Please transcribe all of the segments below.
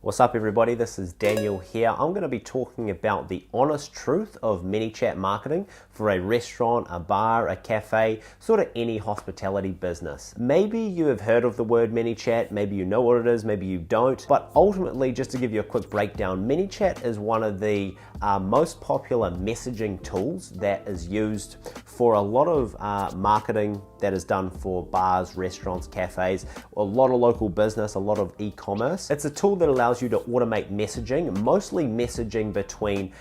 What's up everybody, this is Daniel here. I'm going to be talking about the honest truth of ManyChat marketing for a restaurant, a bar, a cafe, sort of any hospitality business. Maybe you have heard of the word ManyChat, maybe you know what it is, maybe you don't, but ultimately, just to give you a quick breakdown, ManyChat is one of the most popular messaging tools that is used for a lot of marketing that is done for bars, restaurants, cafes, a lot of local business, a lot of e-commerce. It's a tool that allows you to automate messaging, mostly messaging between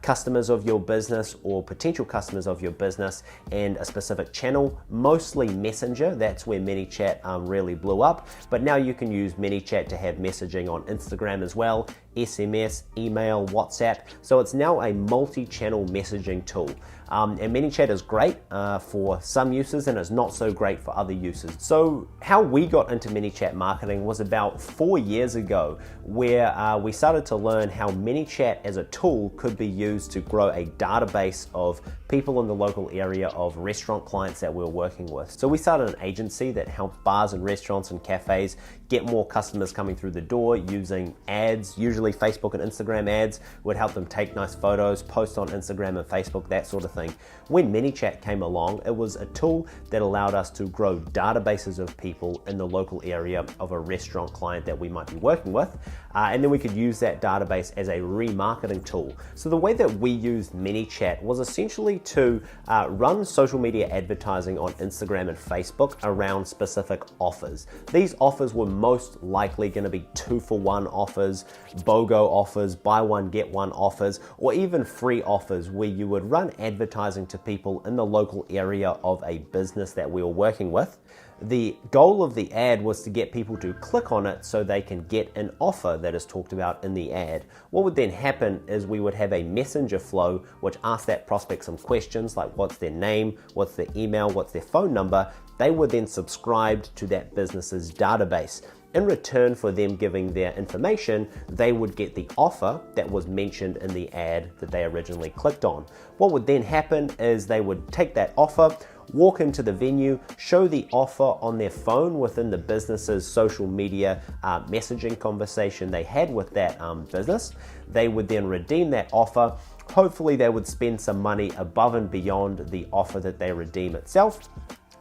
customers of your business or potential customers of your business and a specific channel, mostly Messenger. That's where ManyChat really blew up. But now you can use ManyChat to have messaging on Instagram as well, SMS, email, WhatsApp. So it's now a multi-channel messaging tool. And ManyChat is great for some uses and it's not so great for other uses. So how we got into ManyChat marketing was about 4 years ago, where we started to learn how ManyChat as a tool could be used to grow a database of people in the local area of restaurant clients that we were working with. So we started an agency that helped bars and restaurants and cafes get more customers coming through the door using ads, usually Facebook and Instagram ads. Would help them take nice photos, post on Instagram and Facebook, that sort of thing. When ManyChat came along, it was a tool that allowed us to grow databases of people in the local area of a restaurant client that we might be working with, and then we could use that database as a remarketing tool. So the way that we used ManyChat was essentially to run social media advertising on Instagram and Facebook around specific offers. These offers were most likely going to be 2-for-1 offers, BOGO offers, buy one get one offers, or even free offers where you would run advertising to people in the local area of a business that we were working with. The goal of the ad was to get people to click on it so they can get an offer that is talked about in the ad. What would then happen is we would have a messenger flow which asks that prospect some questions like what's their name, what's their email, what's their phone number. They were then subscribed to that business's database. In return for them giving their information, they would get the offer that was mentioned in the ad that they originally clicked on. What would then happen is they would take that offer, walk into the venue, show the offer on their phone within the business's social media messaging conversation they had with that business. They would then redeem that offer. Hopefully they would spend some money above and beyond the offer that they redeem itself.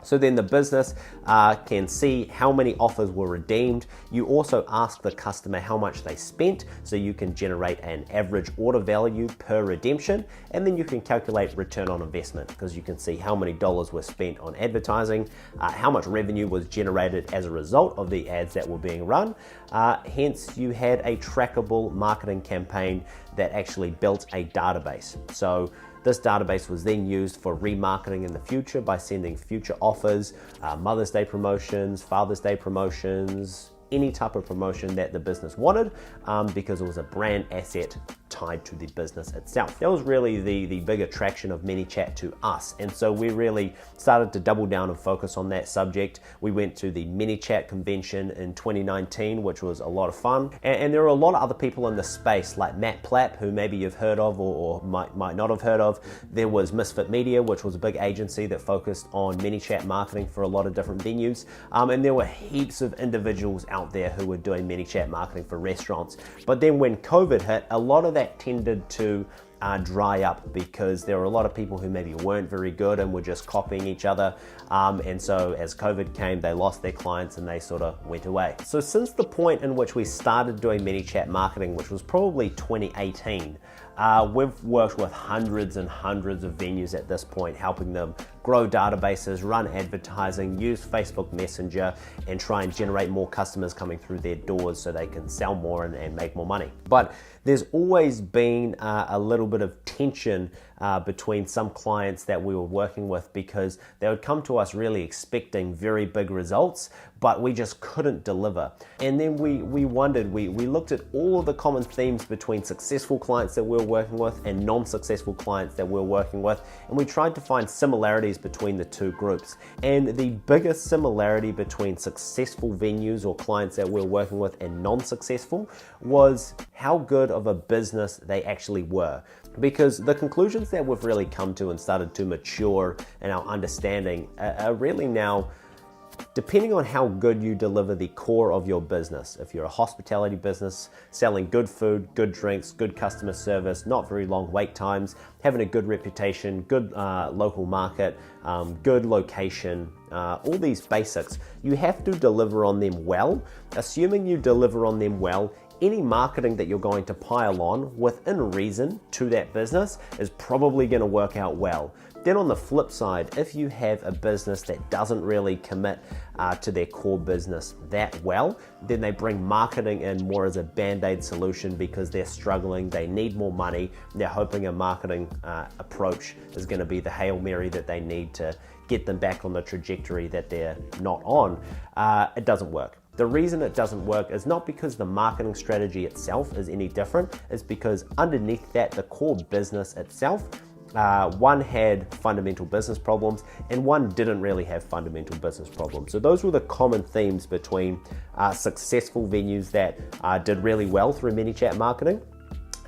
So then the business can see how many offers were redeemed. You also ask the customer how much they spent, so you can generate an average order value per redemption, and then you can calculate return on investment because you can see how many dollars were spent on advertising, how much revenue was generated as a result of the ads that were being run. Hence, you had a trackable marketing campaign that actually built a database. So this database was then used for remarketing in the future by sending future offers, Mother's Day promotions, Father's Day promotions, any type of promotion that the business wanted because it was a brand asset tied to the business itself. That was really the big attraction of ManyChat to us. And so we really started to double down and focus on that subject. We went to the ManyChat convention in 2019, which was a lot of fun. And there are a lot of other people in the space like Matt Plapp, who maybe you've heard of or might not have heard of. There was Misfit Media, which was a big agency that focused on ManyChat marketing for a lot of different venues. And there were heaps of individuals out there who were doing ManyChat marketing for restaurants. But then when COVID hit, a lot of that tended to dry up because there were a lot of people who maybe weren't very good and were just copying each other. And so as COVID came, they lost their clients and they sort of went away. So since the point in which we started doing ManyChat marketing, which was probably 2018, we've worked with hundreds and hundreds of venues at this point, helping them grow databases, run advertising, use Facebook Messenger, and try and generate more customers coming through their doors so they can sell more and make more money. But there's always been a little bit of tension between some clients that we were working with because they would come to us really expecting very big results, but we just couldn't deliver. And then we wondered, we looked at all of the common themes between successful clients that we were working with and non-successful clients that we were working with, and we tried to find similarities between the two groups. And the biggest similarity between successful venues or clients that we were working with and non-successful was how good of a business they actually were. Because the conclusions that we've really come to and started to mature in our understanding are really now Depending on how good you deliver the core of your business, if you're a hospitality business, selling good food, good drinks, good customer service, not very long wait times, having a good reputation, good local market, good location, all these basics, you have to deliver on them well. Assuming you deliver on them well, any marketing that you're going to pile on within reason to that business is probably going to work out well. Then on the flip side, if you have a business that doesn't really commit to their core business that well, then they bring marketing in more as a band-aid solution because they're struggling, they need more money, they're hoping a marketing approach is going to be the Hail Mary that they need to get them back on the trajectory that they're not on. It doesn't work. The reason it doesn't work is not because the marketing strategy itself is any different, it's because underneath that, the core business itself, one had fundamental business problems and one didn't really have fundamental business problems. So those were the common themes between successful venues that did really well through ManyChat marketing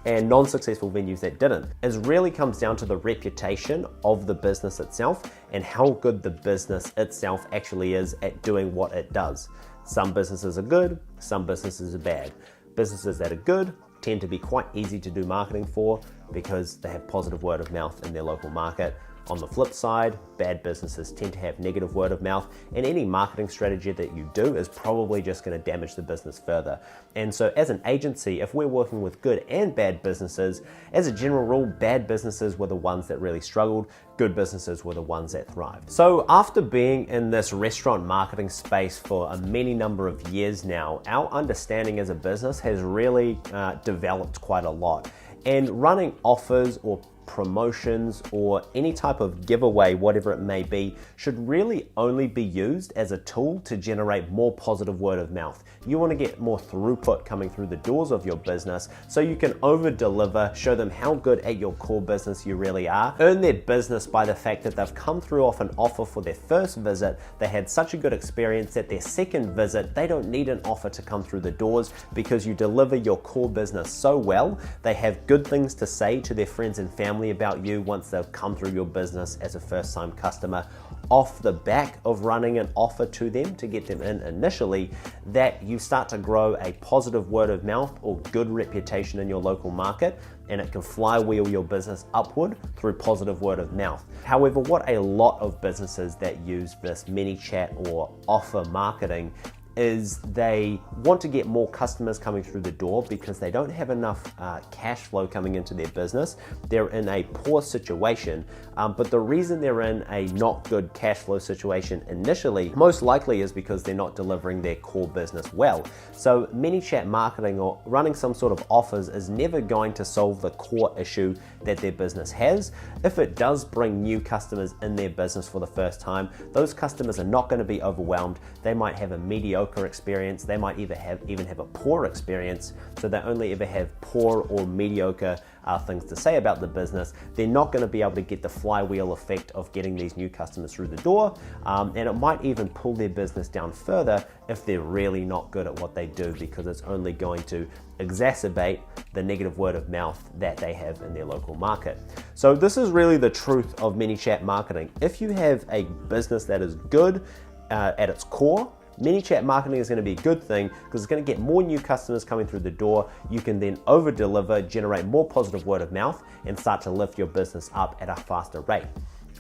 and non-successful venues that didn't. It really comes down to the reputation of the business itself and how good the business itself actually is at doing what it does. Some businesses are good, some businesses are bad. Businesses that are good tend to be quite easy to do marketing for because they have positive word of mouth in their local market. On the flip side, bad businesses tend to have negative word of mouth, and any marketing strategy that you do is probably just going to damage the business further. And so as an agency, if we're working with good and bad businesses, as a general rule, bad businesses were the ones that really struggled, good businesses were the ones that thrived. So after being in this restaurant marketing space for a many number of years now, our understanding as a business has really developed quite a lot. And running offers or promotions or any type of giveaway, whatever it may be, should really only be used as a tool to generate more positive word of mouth. You want to get more throughput coming through the doors of your business so you can over deliver, show them how good at your core business you really are, earn their business by the fact that they've come through off an offer for their first visit, they had such a good experience that their second visit, they don't need an offer to come through the doors because you deliver your core business so well, they have good things to say to their friends and family about you once they've come through your business as a first-time customer off the back of running an offer to them to get them in initially, that you start to grow a positive word of mouth or good reputation in your local market, and it can flywheel your business upward through positive word of mouth. However, what a lot of businesses that use this ManyChat or offer marketing is they want to get more customers coming through the door because they don't have enough cash flow coming into their business. They're in a poor situation, but the reason they're in a not good cash flow situation initially most likely is because they're not delivering their core business well. So ManyChat marketing or running some sort of offers is never going to solve the core issue that their business has. If it does bring new customers in their business for the first time, those customers are not going to be overwhelmed. They might have a mediocre experience, they might even have a poor experience, so they only ever have poor or mediocre things to say about the business. They're not going to be able to get the flywheel effect of getting these new customers through the door, and it might even pull their business down further if they're really not good at what they do, because it's only going to exacerbate the negative word of mouth that they have in their local market. So this is really the truth of ManyChat marketing. If you have a business that is good at its core, ManyChat marketing is going to be a good thing because it's going to get more new customers coming through the door. You can then over deliver, generate more positive word of mouth, and start to lift your business up at a faster rate.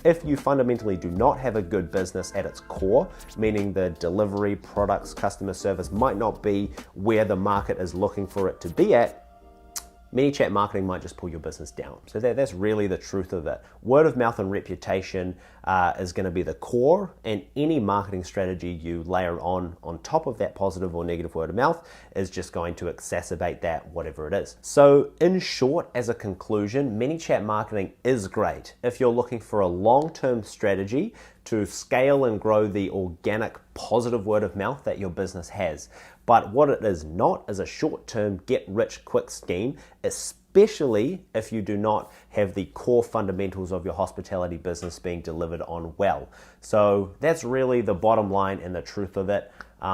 If you fundamentally do not have a good business at its core, meaning the delivery, products, customer service might not be where the market is looking for it to be at, ManyChat marketing might just pull your business down. So that's really the truth of it. Word of mouth and reputation is going to be the core, and any marketing strategy you layer on top of that positive or negative word of mouth is just going to exacerbate that, whatever it is. So in short, as a conclusion, ManyChat marketing is great if you're looking for a long-term strategy to scale and grow the organic positive word of mouth that your business has. But what it is not is a short-term get-rich-quick scheme, especially if you do not have the core fundamentals of your hospitality business being delivered on well. So that's really the bottom line and the truth of it.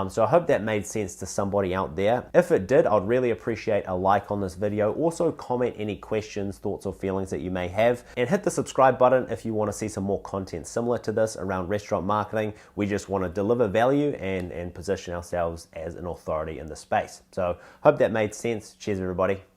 So I hope that made sense to somebody out there. If it did, I'd really appreciate a like on this video. Also comment any questions, thoughts, or feelings that you may have, and hit the subscribe button if you want to see some more content similar to this around restaurant marketing. We just want to deliver value and position ourselves as an authority in the space. So hope that made sense. Cheers, everybody.